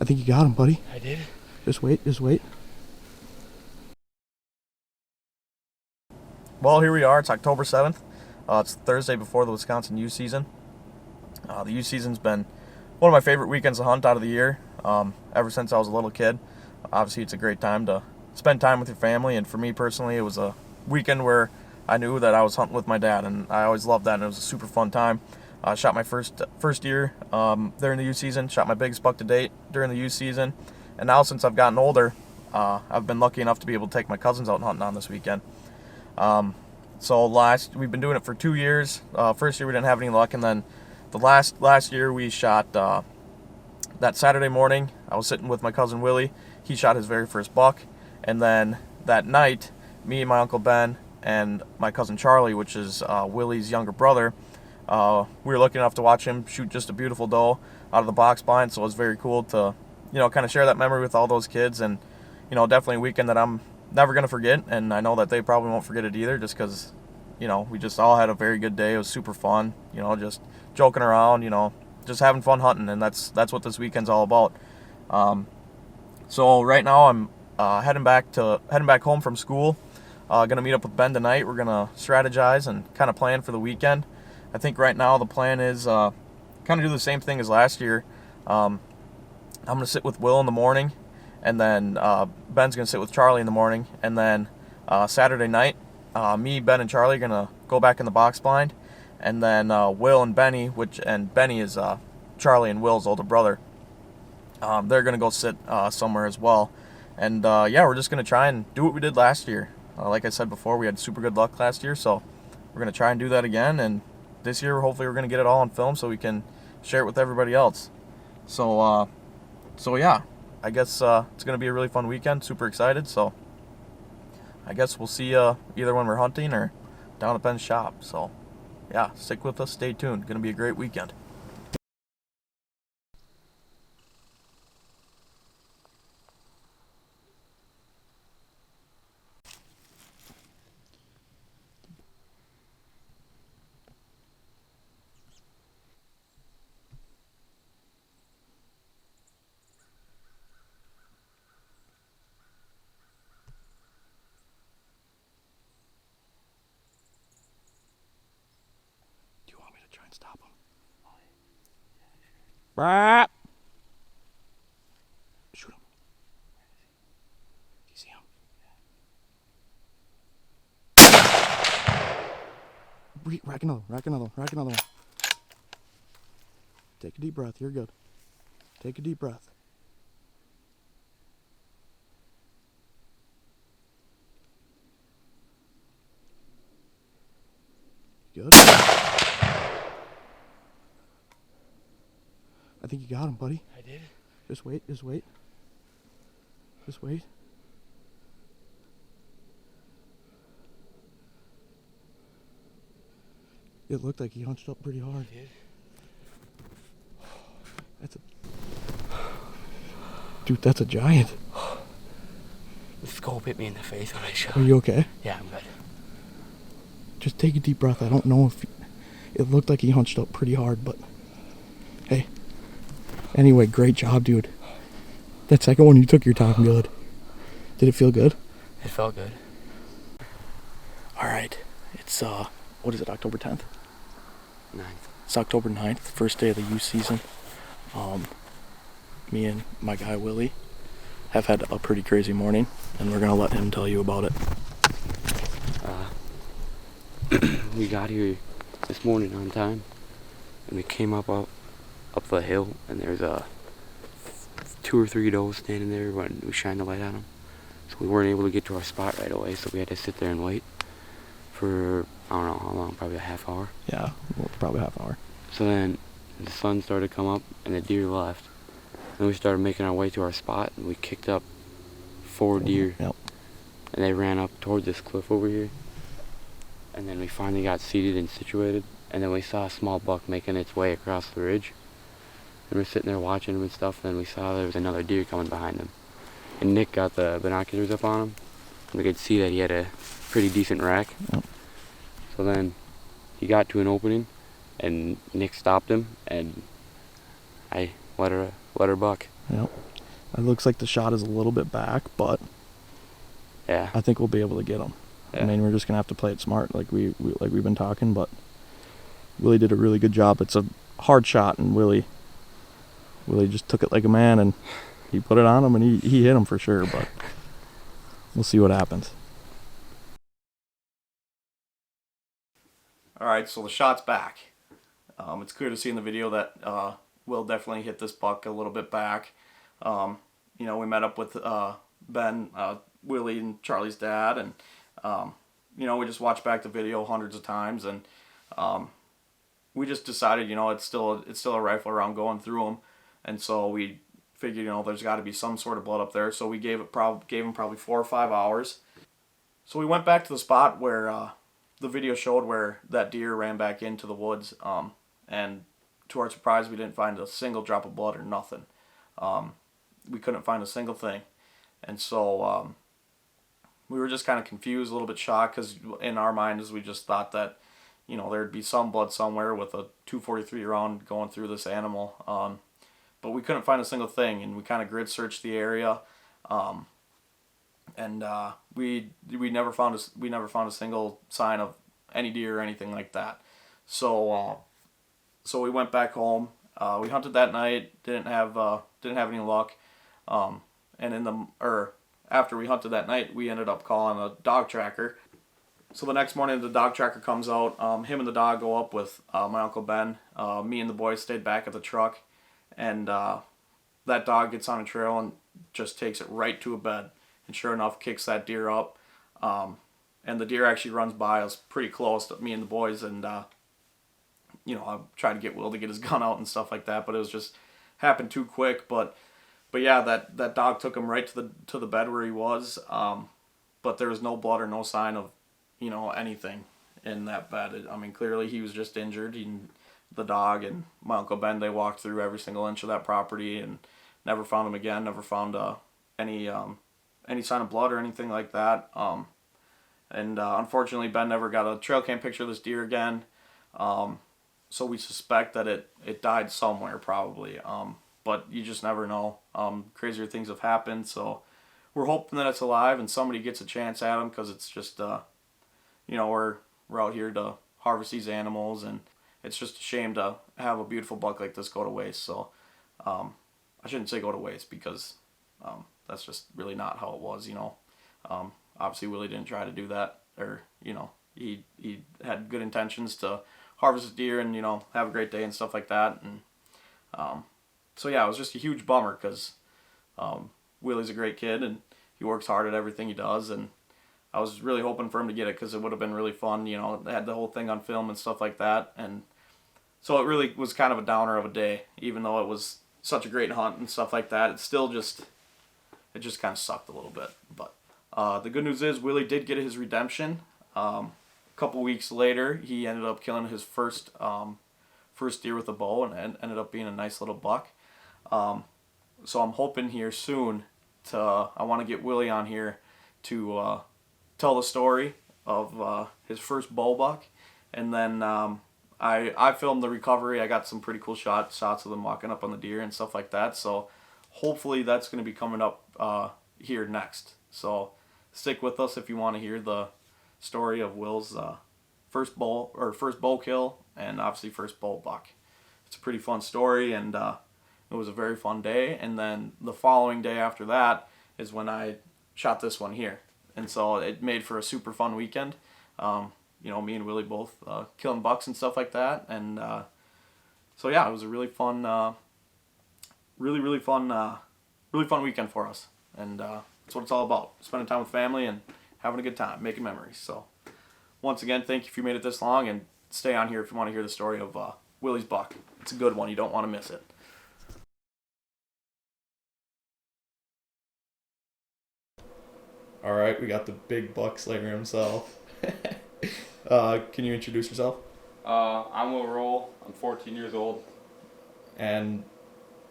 I think you got him, buddy. I did? Just wait, just wait. Well, here we are. It's October 7th. It's Thursday before the Wisconsin youth season. The youth season's been one of my favorite weekends to hunt out of the year, ever since I was a little kid. Obviously, it's a great time to spend time with your family, and for me personally, it was a weekend where I knew that I was hunting with my dad, and I always loved that, and it was a super fun time. I shot my first deer during the youth season, shot my biggest buck to date during the youth season, and now since I've gotten older, I've been lucky enough to be able to take my cousins out hunting on this weekend. So we've been doing it for 2 years. First year we didn't have any luck, and then the last year we shot that Saturday morning. I was sitting with my cousin Willie. He shot his very first buck, and then that night, me and my uncle Ben and my cousin Charlie, which is Willie's younger brother, we were lucky enough to watch him shoot just a beautiful doe out of the box blind. So it was very cool to, kind of share that memory with all those kids, and definitely a weekend that I'm never going to forget, and I know that they probably won't forget it either, just because, we just all had a very good day. It was super fun, just joking around, just having fun hunting, and that's what this weekend's all about. So right now I'm heading back home from school. Gonna meet up with Ben tonight. We're gonna strategize and kind of plan for the weekend. I think right now the plan is kind of do the same thing as last year. I'm gonna sit with Will in the morning, and then Ben's going to sit with Charlie in the morning. And then Saturday night, me, Ben, and Charlie are going to go back in the box blind. And then Will and Benny, and Benny is Charlie and Will's older brother, they're going to go sit somewhere as well. And we're just going to try and do what we did last year. Like I said before, we had super good luck last year, so we're going to try and do that again. And this year, hopefully, we're going to get it all on film so we can share it with everybody else. So yeah. I guess it's going to be a really fun weekend. Super excited. So I guess we'll see either when we're hunting or down at Ben's shop. So yeah, stick with us. Stay tuned. Going to be a great weekend. Try and stop him. Brap. Shoot him. Do you see him? Rack another one. Take a deep breath. You're good. Take a deep breath. Good. I think you got him, buddy. I did? Just wait. Just wait. It looked like he hunched up pretty hard. I did? That's a giant. The scope hit me in the face when I shot. Are you okay? Yeah, I'm good. Just take a deep breath. I don't know if it looked like he hunched up pretty hard, but hey. Anyway, great job, dude. That second one, you took your time good. Did it feel good? It felt good. All right. It's, what is it, October 10th? 9th. It's October 9th, first day of the youth season. Me and my guy, Willie, have had a pretty crazy morning, and we're going to let him tell you about it. We got here this morning on time, and we came up the hill, and there's 2 or 3 does standing there when we shined the light on them. So we weren't able to get to our spot right away, so we had to sit there and wait for, I don't know how long, probably a half hour. Yeah, well, probably a half hour. So then the sun started to come up, and the deer left. Then we started making our way to our spot, and we kicked up 4 deer. Yep. And they ran up toward this cliff over here. And then we finally got seated and situated, and then we saw a small buck making its way across the ridge. And we're sitting there watching him and stuff, and then we saw there was another deer coming behind him. And Nick got the binoculars up on him, and we could see that he had a pretty decent rack. Yep. So then he got to an opening, and Nick stopped him, and I let her buck. Yep. It looks like the shot is a little bit back, but Yeah. I think we'll be able to get him. Yeah. I mean, we're just gonna have to play it smart, like we've been talking. But Willie did a really good job. It's a hard shot, and Willie just took it like a man, and he put it on him, and he hit him for sure. But we'll see what happens. All right, so the shot's back. It's clear to see in the video that Will definitely hit this buck a little bit back. We met up with Ben, Willie, and Charlie's dad, and we just watched back the video hundreds of times, and we just decided, it's still a rifle round going through them, and so we figured, there's got to be some sort of blood up there, so we gave him probably 4 or 5 hours. So we went back to the spot where the video showed where that deer ran back into the woods, and to our surprise, we didn't find a single drop of blood or nothing. We couldn't find a single thing, and so we were just kind of confused, a little bit shocked, because in our minds we just thought that there'd be some blood somewhere with a .243 round going through this animal, but we couldn't find a single thing, and we kind of grid searched the area, and we never found a single sign of any deer or anything like that. So we went back home. We hunted that night. Didn't have any luck. And after we hunted that night, we ended up calling a dog tracker. So the next morning, the dog tracker comes out. Him and the dog go up with my Uncle Ben. Me and the boys stayed back at the truck, and that dog gets on a trail and just takes it right to a bed. And sure enough, kicks that deer up. And the deer actually runs by us pretty close to me and the boys. And I tried to get Will to get his gun out and stuff like that, but it was just happened too quick. But yeah, that dog took him right to the bed where he was. But there was no blood or no sign of anything in that bed. Clearly he was just injured. The dog and my Uncle Ben, they walked through every single inch of that property and never found him again. Never found any sign of blood or anything like that. Unfortunately, Ben never got a trail cam picture of this deer again. So we suspect that it died somewhere probably. But you just never know. Crazier things have happened. So we're hoping that it's alive and somebody gets a chance at him, because it's just, we're out here to harvest these animals, and it's just a shame to have a beautiful buck like this go to waste. So I shouldn't say go to waste, because that's just really not how it was. Obviously Willie didn't try to do that, or he had good intentions to harvest a deer and have a great day and stuff like that. And so yeah, it was just a huge bummer, because Willie's a great kid and he works hard at everything he does, and I was really hoping for him to get it, because it would have been really fun. They had the whole thing on film and stuff like that, and so it really was kind of a downer of a day. Even though it was such a great hunt and stuff like that, it just kind of sucked a little bit. But the good news is Willie did get his redemption. A couple weeks later, he ended up killing his first deer with a bow, and ended up being a nice little buck. So I'm hoping here soon I want to get Willie on here to tell the story of his first bow buck, and then I filmed the recovery. I got some pretty cool shots of them walking up on the deer and stuff like that. So hopefully that's going to be coming up here next. So stick with us if you want to hear the story of Will's first bow kill, and obviously first bow buck. It's a pretty fun story, and it was a very fun day. And then the following day after that is when I shot this one here, and so it made for a super fun weekend. Me and Willie both killing bucks and stuff like that, and so yeah, it was a really fun, really fun weekend for us, and that's what it's all about: spending time with family and having a good time, making memories. So once again, thank you if you made it this long, and stay on here if you want to hear the story of Willie's buck. It's a good one. You don't want to miss it. All right, we got the big buck slayer himself. Can you introduce yourself? I'm Will Roll. I'm 14 years old. And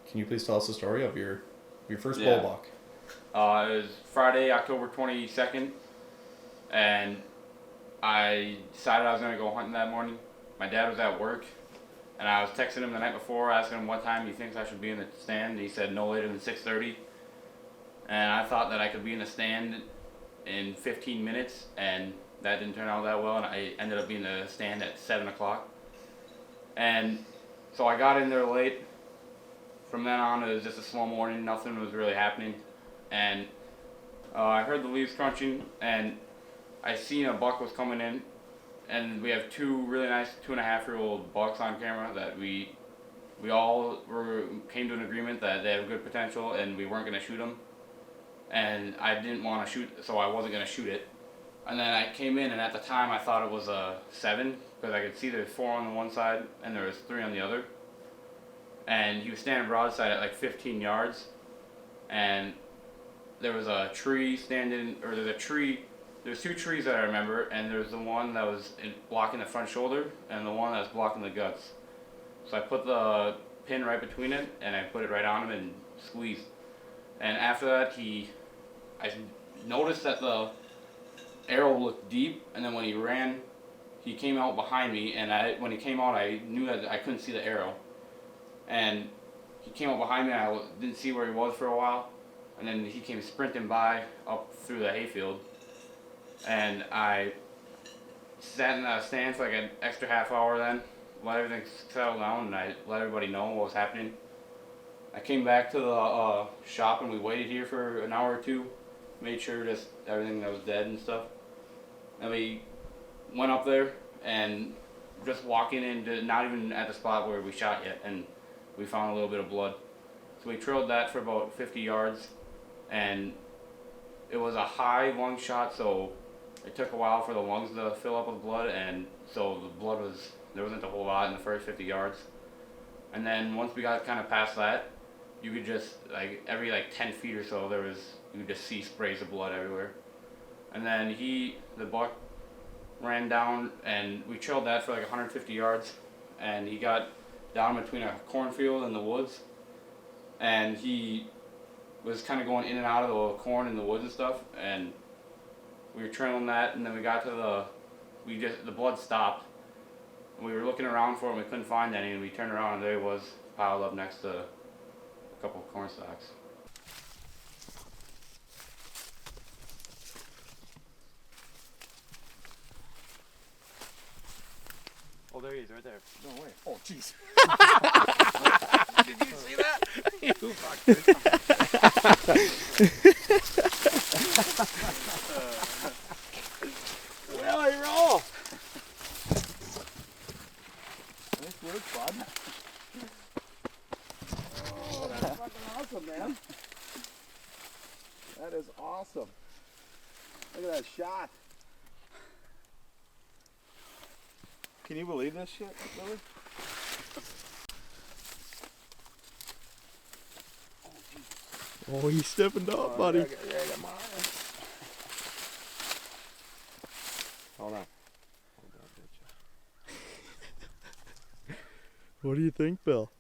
can you please tell us the story of your first Yeah. bull buck? It was Friday, October 22nd, and I decided I was going to go hunting that morning. My dad was at work, and I was texting him the night before, asking him what time he thinks I should be in the stand. He said no later than 6:30. and I thought that I could be in the stand in 15 minutes, and that didn't turn out that well, and I ended up being in the stand at 7 o'clock. And so I got in there late. From then on, it was just a slow morning. Nothing was really happening. And I heard the leaves crunching, and I seen a buck was coming in. And we have two really nice 2.5-year-old bucks on camera that we all came to an agreement that they have good potential, and we weren't going to shoot them. And I didn't want to shoot, so I wasn't going to shoot it. And then I came in, and at the time I thought it was a 7, because I could see there was 4 on the one side and there was 3 on the other. And he was standing broadside at like 15 yards, and there was a tree standing, or there's 2 trees that I remember, and there's the one that was blocking the front shoulder and the one that was blocking the guts. So I put the pin right between it, and I put it right on him and squeezed. And after that, I noticed that the arrow looked deep, and then when he ran, he came out behind me, and when he came out, I knew that I couldn't see the arrow. And he came up behind me, and I didn't see where he was for a while, and then he came sprinting by up through the hayfield, and I sat in the stand for like an extra half hour then, let everything settle down, and I let everybody know what was happening. I came back to the shop, and we waited here for an hour or two, made sure just everything that was dead and stuff, and we went up there, and just walking into, not even at the spot where we shot yet, and we found a little bit of blood. So we trailed that for about 50 yards, and it was a high lung shot, so it took a while for the lungs to fill up with blood, and so there wasn't a whole lot in the first 50 yards. And then once we got kind of past that, you could just, like, every 10 feet or so, you could just see sprays of blood everywhere. And then the buck ran down, and we trailed that for like 150 yards, and he got down between a cornfield and the woods, and he was kind of going in and out of the corn and the woods and stuff, and we were trailing that, and then we got to the blood stopped, and we were looking around for him, we couldn't find any, and we turned around, and there he was piled up next to a couple of corn stalks. Oh, there he is, right there. No way. Oh, jeez. Did you see that? You fucked. Willie, roll. Nice work, bud. Oh, that's fucking awesome, man. That is awesome. Look at that shot. Can you believe this shit, Willie? Oh, he's stepping up, buddy. Hold on. What do you think, Bill?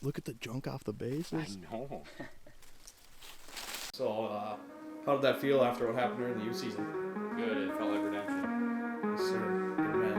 Look at the junk off the bases. I know. So, how did that feel after what happened during the youth season? Good, it felt like redemption. Yes, sir. Good man.